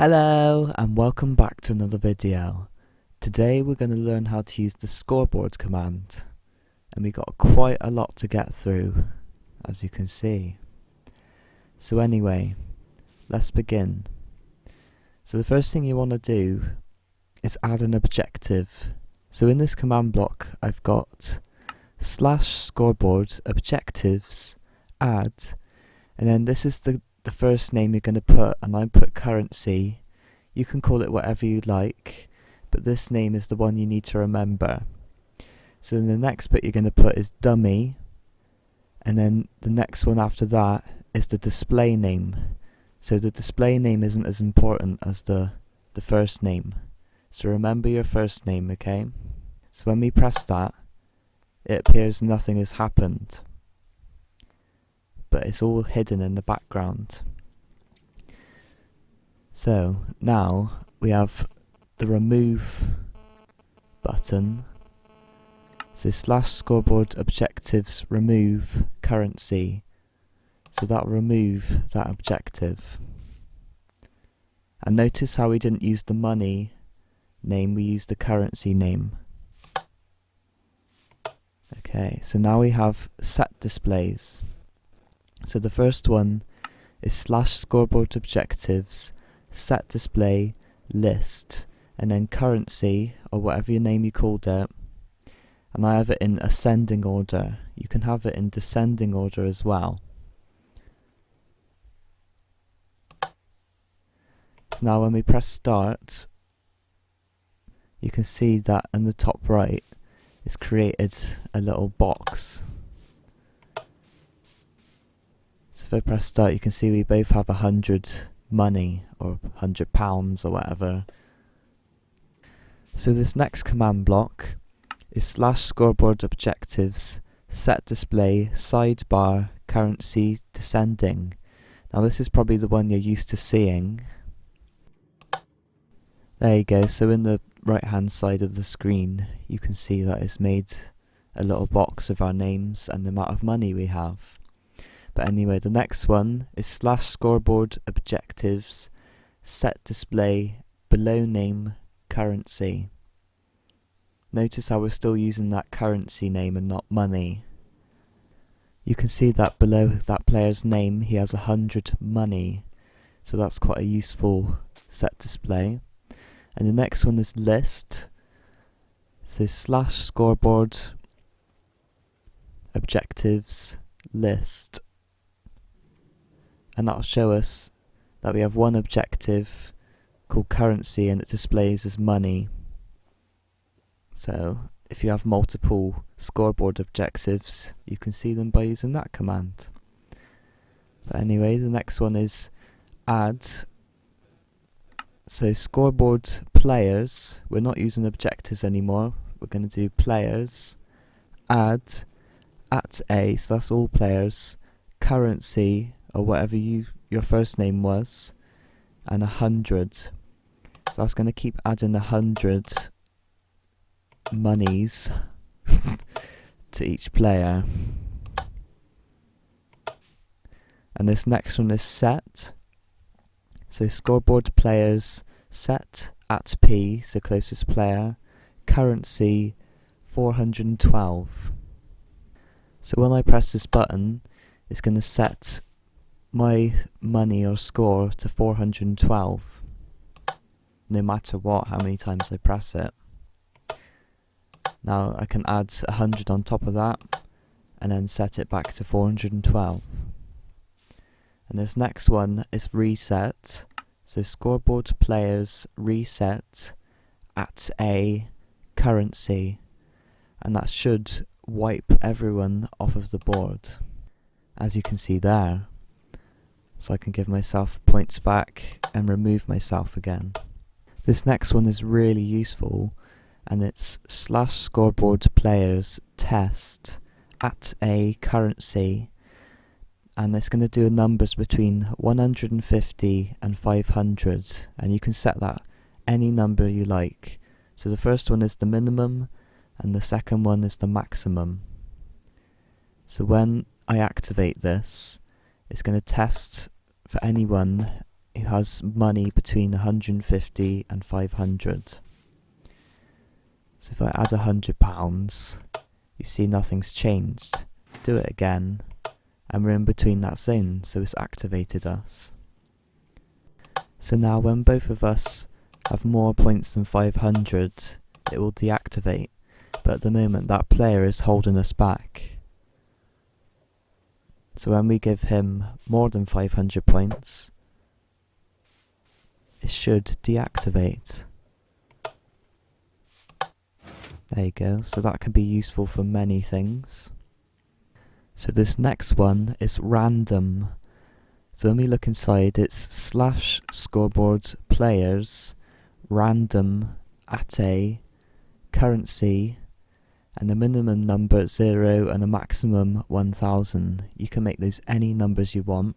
Hello and welcome back to another video. Today we're going to learn how to use the scoreboard command, and we got quite a lot to get through, as you can see. So anyway, let's begin. So the first thing you want to do is add an objective. So in this command block I've got /scoreboard objectives add, and then this is the first name you're going to put, and I put currency. You can call it whatever you like, but this name is the one you need to remember. So then the next bit you're going to put is dummy, and then the next one after that is the display name. So the display name isn't as important as the first name. So remember your first name, okay? So when we press that, it appears nothing has happened, but it's all hidden in the background. So now we have the remove button. So /scoreboard objectives remove currency. So that'll remove that objective. And notice how we didn't use the money name, we used the currency name. Okay, so now we have set displays. So the first one is /scoreboard objectives set display list, and then currency, or whatever your name you called it, and I have it in ascending order. You can have it in descending order as well. So now when we press start, you can see that in the top right it's created a little box. So if I press start, you can see we both have 100 money, or £100 or whatever. So this next command block is /scoreboard objectives set display sidebar currency descending. Now this is probably the one you're used to seeing. There you go, so in the right hand side of the screen you can see that it's made a little box with our names and the amount of money we have. But anyway, the next one is /scoreboard objectives set display below name currency. Notice how we're still using that currency name and not money. You can see that below that player's name he has 100 money, so that's quite a useful set display. And the next one is list. So /scoreboard objectives list, and that'll show us that we have one objective called currency and it displays as money. So if you have multiple scoreboard objectives, you can see them by using that command. But anyway, the next one is add. So scoreboard players, we're not using objectives anymore, we're going to do players, add at A, so that's all players, currency, or whatever your first name was, and 100. So that's going to keep adding 100 monies to each player. And this next one is set. So scoreboard players set at P, so closest player, currency 412. So when I press this button, it's going to set my money or score to 412, no matter what, how many times I press it. Now I can add 100 on top of that, and then set it back to 412. And this next one is reset. So scoreboard players reset at A currency, and that should wipe everyone off of the board, as you can see there. So I can give myself points back and remove myself again. This next one is really useful, and it's /scoreboard players test at A currency, and it's going to do numbers between 150 and 500, and you can set that any number you like. So the first one is the minimum and the second one is the maximum. So when I activate this, it's going to test for anyone who has money between 150 and 500. So if I add £100, you see nothing's changed. Do it again, and we're in between that zone, so it's activated us. So now when both of us have more points than 500, it will deactivate, but at the moment that player is holding us back. So when we give him more than 500 points, it should deactivate. There you go, so that can be useful for many things. So this next one is random. So when we look inside, it's /scoreboard players random at a currency and a minimum number 0 and a maximum 1000. You can make those any numbers you want,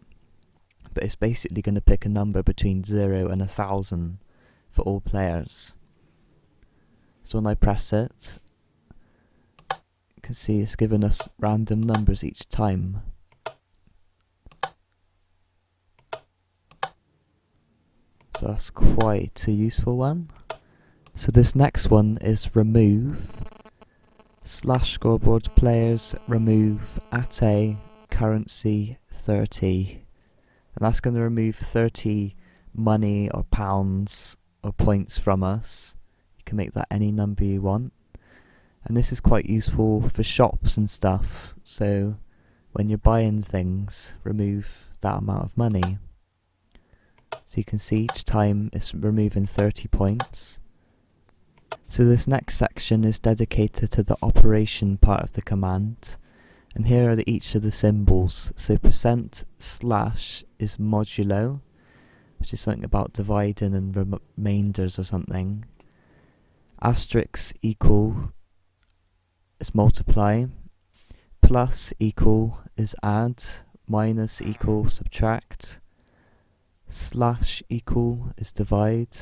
but it's basically going to pick a number between 0 and 1000 for all players. So when I press it, you can see it's given us random numbers each time. So that's quite a useful one. So this next one is remove /scoreboard players remove at a currency 30. And that's going to remove 30 money or pounds or points from us. You can make that any number you want. And this is quite useful for shops and stuff. So when you're buying things, remove that amount of money. So you can see each time it's removing 30 points. So this next section is dedicated to the operation part of the command. And here are each of the symbols. So %/ is modulo, which is something about dividing and remainders or something. Asterisk equal is multiply. Plus equal is add. Minus equal subtract. Slash equal is divide.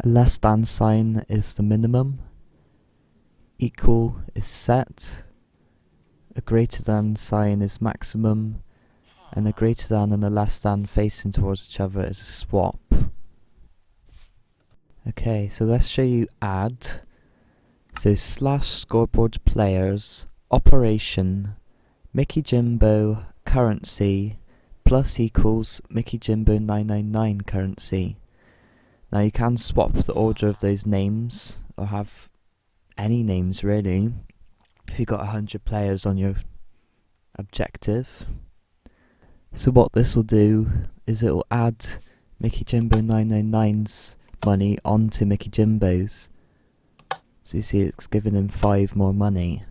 A less than sign is the minimum. Equal is set. A greater than sign is maximum. And a greater than and a less than facing towards each other is a swap. Okay, so let's show you add. So /scoreboard players operation Mickeyjimbo currency plus equals Mickeyjimbo 999 currency. Now you can swap the order of those names, or have any names really, if you've got 100 players on your objective. So what this will do is it will add Mickeyjimbo 999's money onto Mickeyjimbo's. So you see it's giving him 5 more money.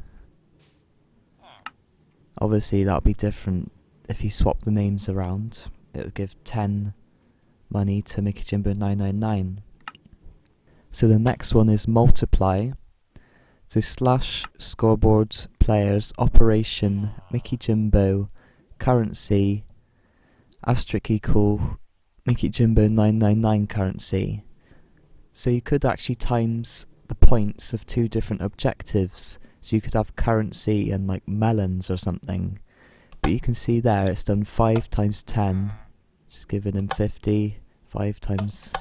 Obviously that'll be different if you swap the names around. It will give 10 money to Mickeyjimbo 999. So the next one is multiply. So /scoreboard players operation Mickeyjimbo currency asterisk equal Mickeyjimbo 999 currency. So you could actually times the points of 2 different objectives. So you could have currency and like melons or something. But you can see there it's done 5 times 10, which is giving him 50. 5 times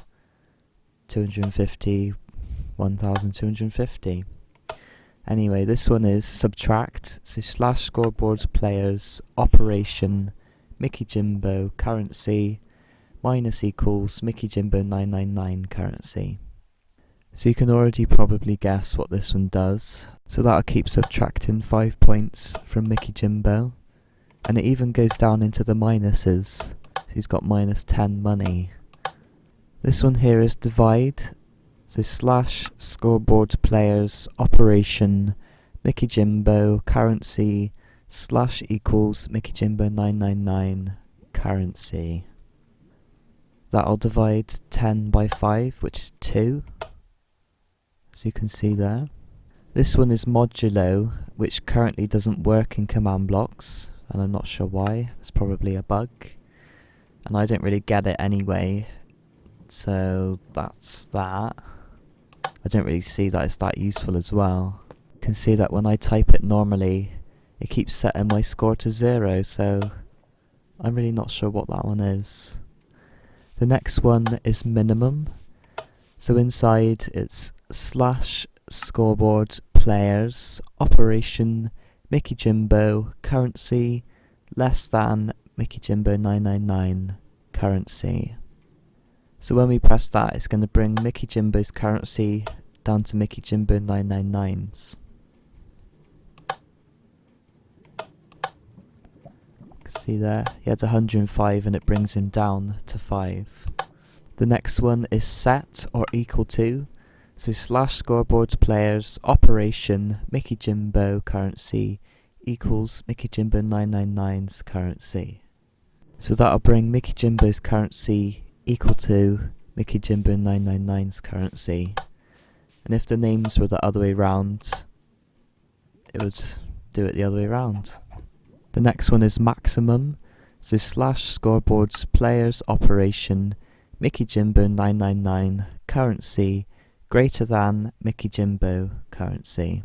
250, 1250. Anyway, this one is subtract. So /scoreboard players operation Mickeyjimbo currency minus equals Mickeyjimbo 999 currency. So you can already probably guess what this one does. So that'll keep subtracting 5 points from Mickeyjimbo. And it even goes down into the minuses. So he's got minus 10 money. This one here is divide. So /scoreboard players operation Mickeyjimbo currency / equals Mickeyjimbo 999 currency. That'll divide 10 by 5, which is 2. As you can see there. This one is modulo, which currently doesn't work in command blocks, and I'm not sure why. It's probably a bug, and I don't really get it anyway, so that's that. I don't really see that it's that useful as well. You can see that when I type it normally, it keeps setting my score to 0, so I'm really not sure what that one is. The next one is minimum. So inside it's slash scoreboard players operation Mickeyjimbo currency less than Mickeyjimbo 999 currency. So when we press that, it's going to bring Mickeyjimbo's currency down to Mickeyjimbo 999's. See there, he had 105 and it brings him down to 5. The next one is set or equal to. So slash scoreboard players operation Mickeyjimbo currency equals Mickeyjimbo 999's currency. So that'll bring Mickeyjimbo's currency equal to Mickeyjimbo 999's currency. And if the names were the other way round, it would do it the other way round. The next one is maximum. So slash scoreboards players operation Mickeyjimbo 999 currency greater than Mickeyjimbo currency.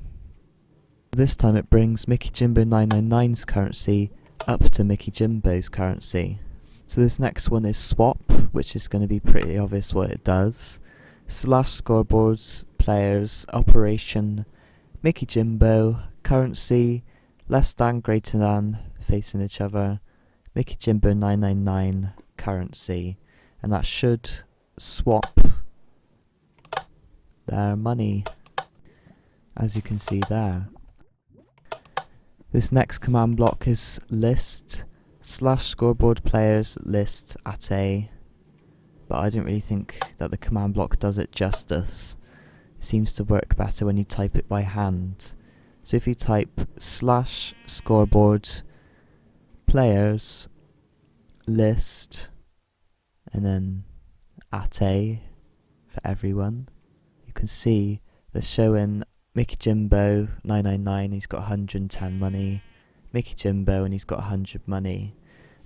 This time it brings Mickeyjimbo 999's currency up to Mickeyjimbo's currency. So this next one is swap, which is going to be pretty obvious what it does. Slash scoreboards players operation Mickeyjimbo currency less than greater than facing each other Mickeyjimbo 999 currency, and that should swap their money, as you can see there. This next command block is list slash scoreboard players list at A, but I don't really think that the command block does it justice. It seems to work better when you type it by hand. So if you type slash scoreboard players list and then at A for everyone, you can see they're showing Mickeyjimbo 999, he's got 110 money, Mickeyjimbo and he's got 100 money,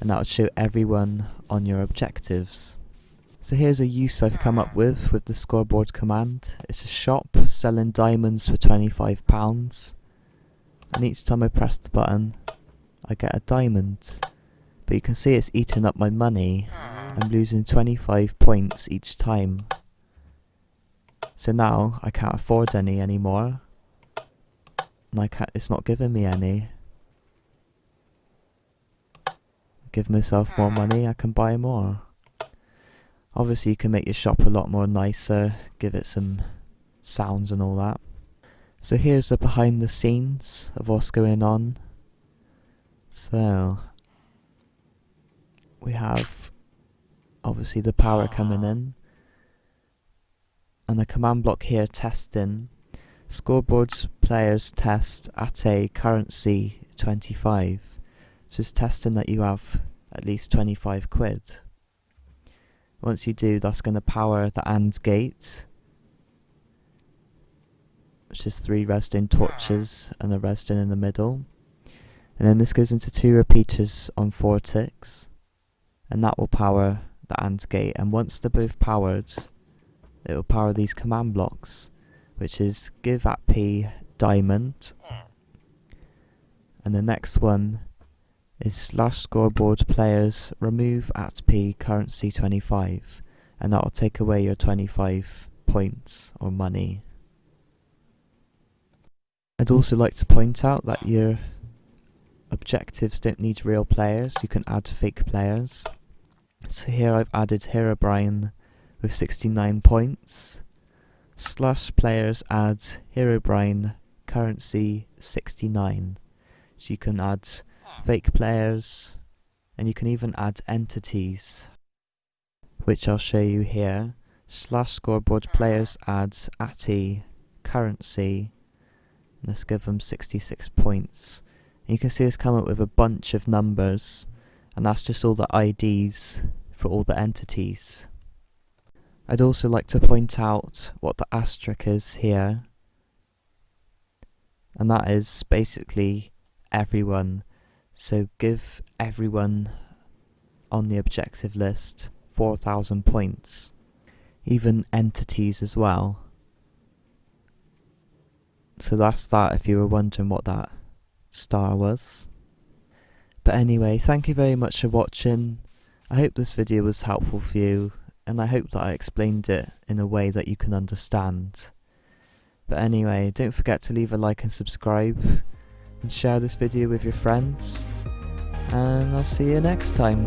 and that would show everyone on your objectives. So here's a use I've come up with the scoreboard command. It's a shop selling diamonds for £25, and each time I press the button I get a diamond, but you can see it's eating up my money. I'm losing 25 points each time. So now I can't afford any anymore, and it's not giving me any. Give myself more money, I can buy more. Obviously you can make your shop a lot more nicer, give it some sounds and all that. So here's a behind the scenes of what's going on. So we have obviously the power coming in, and the command block here testing. Scoreboard players test at a currency 25. So it's testing that you have at least 25 quid. Once you do, that's going to power the AND gate, which is 3 redstone torches and a redstone in the middle. And then this goes into 2 repeaters on 4 ticks, and that will power the AND gate. And once they're both powered, it will power these command blocks, which is give at P diamond, and the next one is slash scoreboard players remove at P currency 25, and that will take away your 25 points or money. I'd also like to point out that your objectives don't need real players, you can add fake players. So here I've added Herobrine with 69 points. Slash players add Herobrine currency 69. So you can add fake players, and you can even add entities, which I'll show you here. Slash scoreboard players adds ATI currency, and let's give them 66 points. And you can see it's come up with a bunch of numbers, and that's just all the IDs for all the entities. I'd also like to point out what the asterisk is here, and that is basically everyone. So give everyone on the objective list 4,000 points, even entities as well. So that's that, if you were wondering what that star was. But anyway, thank you very much for watching. I hope this video was helpful for you, and I hope that I explained it in a way that you can understand. But anyway, don't forget to leave a like and subscribe, and share this video with your friends, and I'll see you next time.